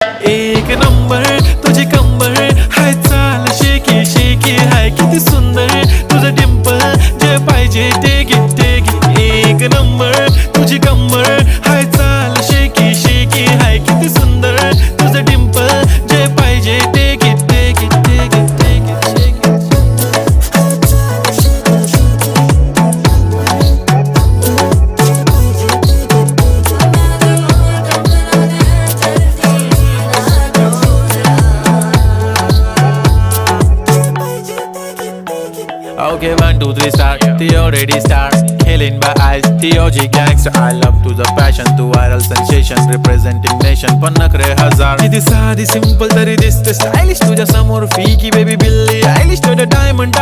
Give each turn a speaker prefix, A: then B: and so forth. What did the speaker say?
A: एक नंबर तुझी कंबर हाय, चाल शेकी शेकी हाय, किती सुंदर तुझं डिंपल, जे पाहिजे ते घे. एक नंबर तुझी कंबर हाय, चाल शेकी शेकी हाय, किती सुंदर तुझं डिंपल, जे पाहिजे ते घे. Okay, 1, 2, 3 start. The already start. Killing by eyes. The OG gangster. I love to the passion, to viral sensation, representing nation. पन्नकरे हजार. किती साधी simple तरी दिसते stylish तुझ्या समोर. फीकी baby बिल्ली. Stylish to the diamond.